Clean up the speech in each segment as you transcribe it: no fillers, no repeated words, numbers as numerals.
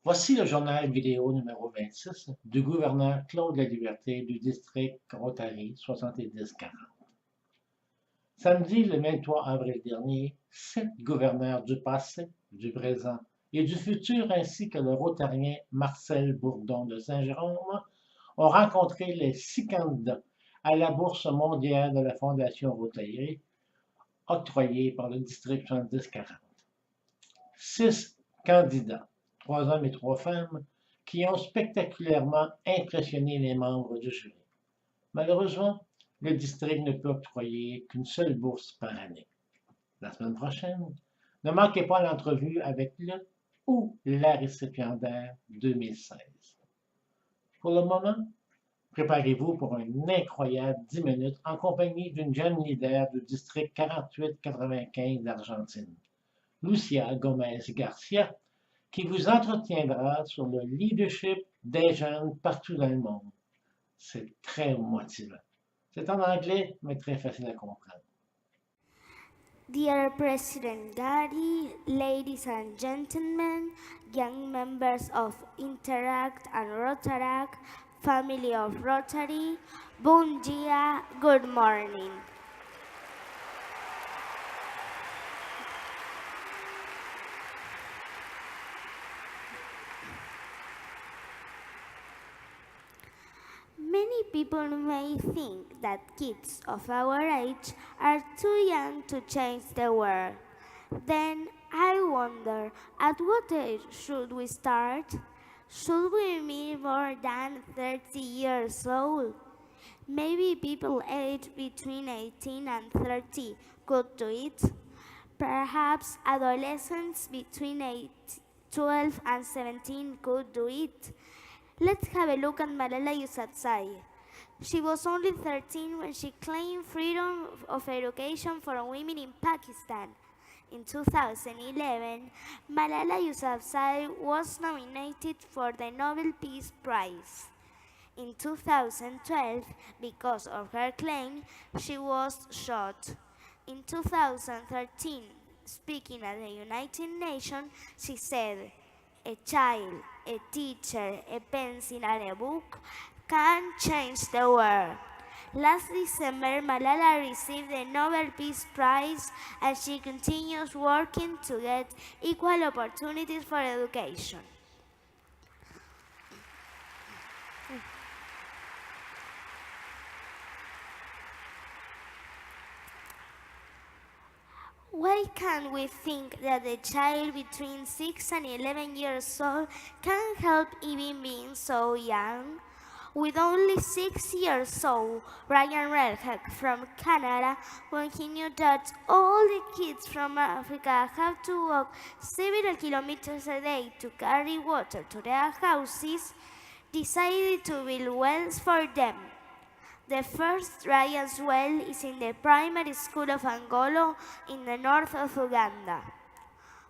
Voici le journal vidéo numéro 26 du gouverneur Claude LaLiberté du district Rotary 7040. Samedi le 23 avril dernier, 7 gouverneurs du passé, du présent et du futur ainsi que le rotarien Marcel Bourdon de Saint-Jérôme ont rencontré les 6 candidats à la bourse mondiale de la Fondation Rotary octroyée par le district 7040. 6 candidats, 3 hommes et 3 femmes, qui ont spectaculairement impressionné les membres du jury. Malheureusement, le district ne peut octroyer qu'une seule bourse par année. La semaine prochaine, ne manquez pas l'entrevue avec le ou la récipiendaire 2016. Pour le moment, préparez-vous pour un incroyable 10 minutes en compagnie d'une jeune leader du district 48-95 d'Argentine, Lucia Gomez Garcia, qui vous entretiendra sur le leadership des jeunes partout dans le monde. C'est très motivant. C'est en anglais, mais très facile à comprendre. Dear President Gary, ladies and gentlemen, young members of Interact and Rotaract, family of Rotary, bon dia, good morning. Many people may think that kids of our age are too young to change the world. Then I wonder, at what age should we start? Should we be more than 30 years old? Maybe people aged between 18 and 30 could do it. Perhaps adolescents between 12 and 17 could do it. Let's have a look at Malala Yousafzai. She was only 13 when she claimed freedom of education for women in Pakistan. In 2011, Malala Yousafzai was nominated for the Nobel Peace Prize. In 2012, because of her claim, she was shot. In 2013, speaking at the United Nations, she said, "A child, a teacher, a pencil, and a book can change the world." Last December, Malala received the Nobel Peace Prize, and she continues working to get equal opportunities for education. Why can't we think that a child between 6 and 11 years old can help even being so young? With only 6 years old, Ryan Redheck from Canada, when he knew that all the kids from Africa have to walk several kilometers a day to carry water to their houses, decided to build wells for them. The first Ryan's well is in the primary school of Angolo in the north of Uganda.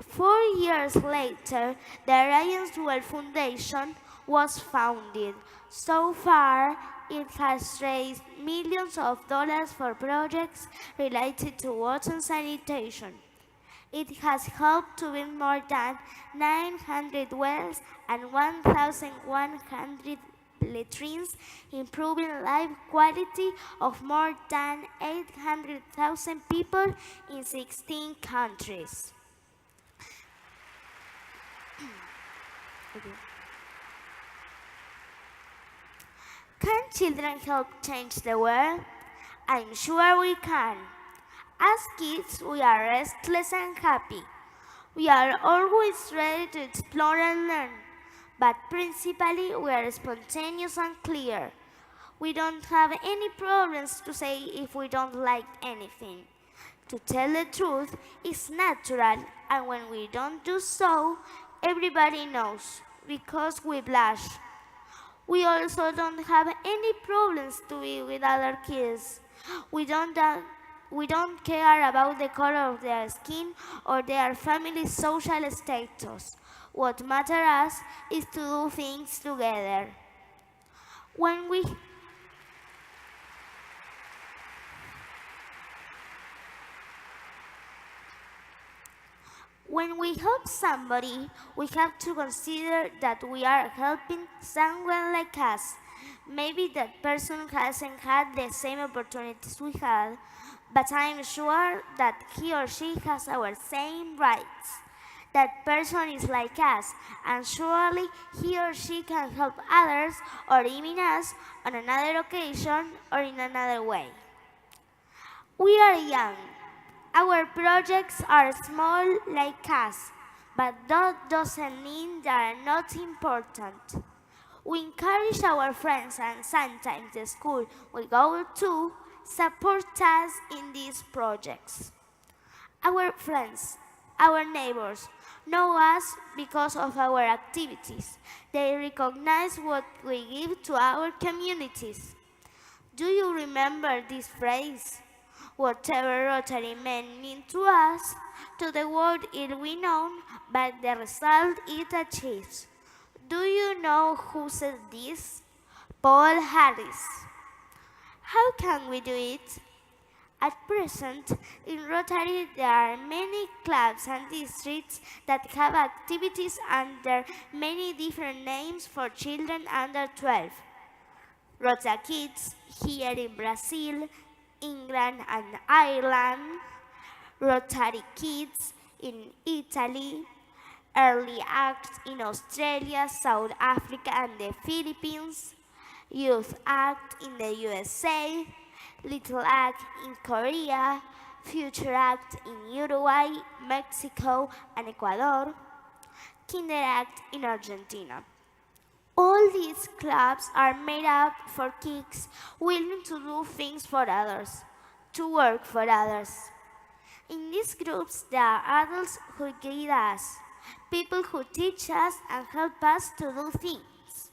4 years later, the Ryan's Well Foundation was founded. So far, it has raised millions of dollars for projects related to water and sanitation. It has helped to build more than 900 wells and 1,100 latrines, improving life quality of more than 800,000 people in 16 countries. Can children help change the world? I'm sure we can. As kids, we are restless and happy. We are always ready to explore and learn. But principally, we are spontaneous and clear. We don't have any problems to say if we don't like anything. To tell the truth is natural, and when we don't do so, everybody knows, because we blush. We also don't have any problems to be with other kids. We don't care about the color of their skin or their family's social status. What matters is to do things together. When we When we help somebody, we have to consider that we are helping someone like us. Maybe that person hasn't had the same opportunities we had, but I'm sure that he or she has our same rights. That person is like us, and surely he or she can help others or even us on another occasion or in another way. We are young. Our projects are small like us, but that doesn't mean they are not important. We encourage our friends and sometimes the school we go to support us in these projects. Our friends, our neighbors, know us because of our activities. They recognize what we give to our communities. Do you remember this phrase? Whatever Rotary men mean to us, to the world it will be known by the result it achieves. Do you know who said this? Paul Harris. How can we do it? At present, in Rotary there are many clubs and districts that have activities under many different names for children under 12. Rotary Kids here in Brazil, England and Ireland, Rotary Kids in Italy, Early Act in Australia, South Africa and the Philippines, Youth Act in the USA, Little Act in Korea, Future Act in Uruguay, Mexico and Ecuador, Kinder Act in Argentina. All these clubs are made up for kids willing to do things for others, to work for others. In these groups, there are adults who guide us, people who teach us and help us to do things,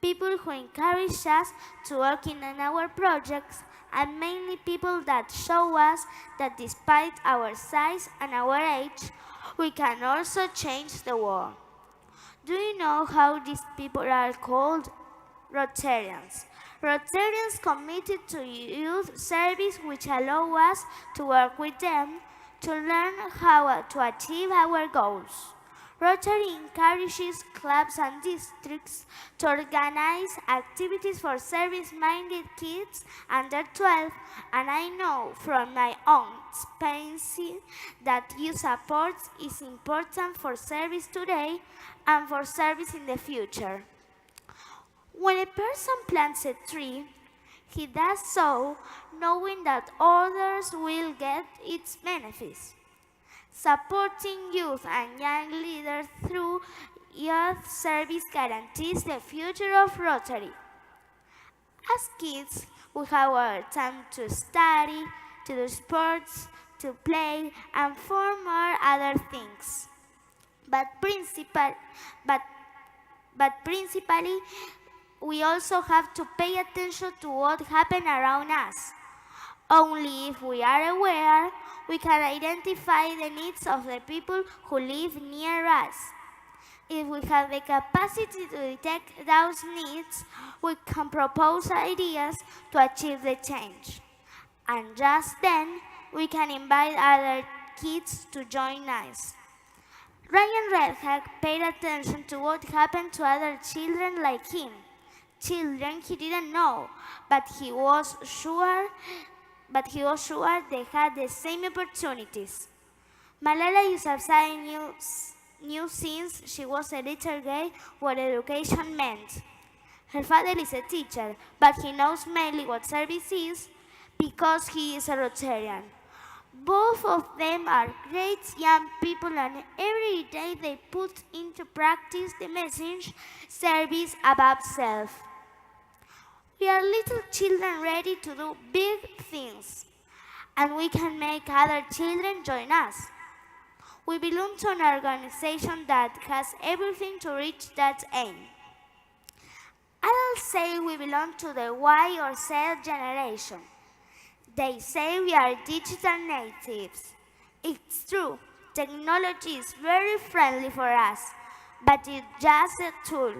people who encourage us to work in our projects, and mainly people that show us that despite our size and our age, we can also change the world. Do you know how these people are called? Rotarians. Rotarians committed to youth service which allow us to work with them to learn how to achieve our goals. Rotary encourages clubs and districts to organize activities for service-minded kids under 12, and I know from my own experience that youth support is important for service today and for service in the future. When a person plants a tree, he does so knowing that others will get its benefits. Supporting youth and young leaders through youth service guarantees the future of Rotary. As kids, we have our time to study, to do sports, to play, and for more other things. But principally, we also have to pay attention to what happens around us. Only if we are aware, we can identify the needs of the people who live near us. If we have the capacity to detect those needs, we can propose ideas to achieve the change. And just then, we can invite other kids to join us. Ryan Redhack paid attention to what happened to other children like him. Children he didn't know, but he was sure they had the same opportunities. Malala Yousafzai knew since she was a little girl what education meant. Her father is a teacher, but he knows mainly what service is because he is a Rotarian. Both of them are great young people, and every day they put into practice the message, service above self. We are little children ready to do big things, and we can make other children join us. We belong to an organization that has everything to reach that aim. Adults say we belong to the Y or Z generation. They say we are digital natives. It's true, technology is very friendly for us, but it's just a tool.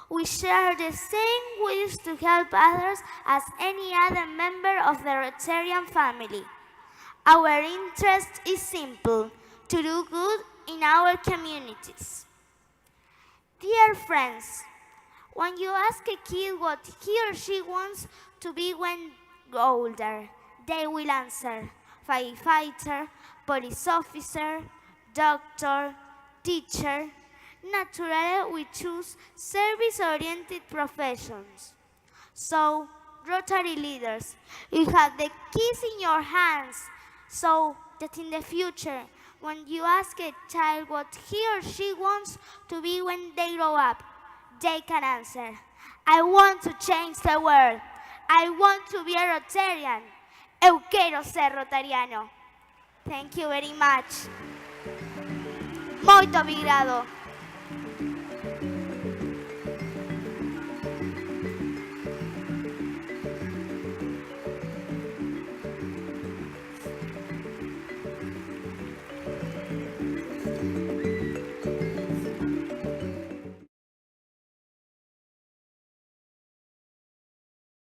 We share the same wish to help others as any other member of the Rotarian family. Our interest is simple, to do good in our communities. Dear friends, when you ask a kid what he or she wants to be when older, they will answer firefighter, police officer, doctor, teacher. Naturally, we choose service-oriented professions. So, Rotary leaders, you have the keys in your hands so that in the future, when you ask a child what he or she wants to be when they grow up, they can answer, I want to change the world. I want to be a Rotarian. Eu quero ser rotariano. Thank you very much. Muito obrigado.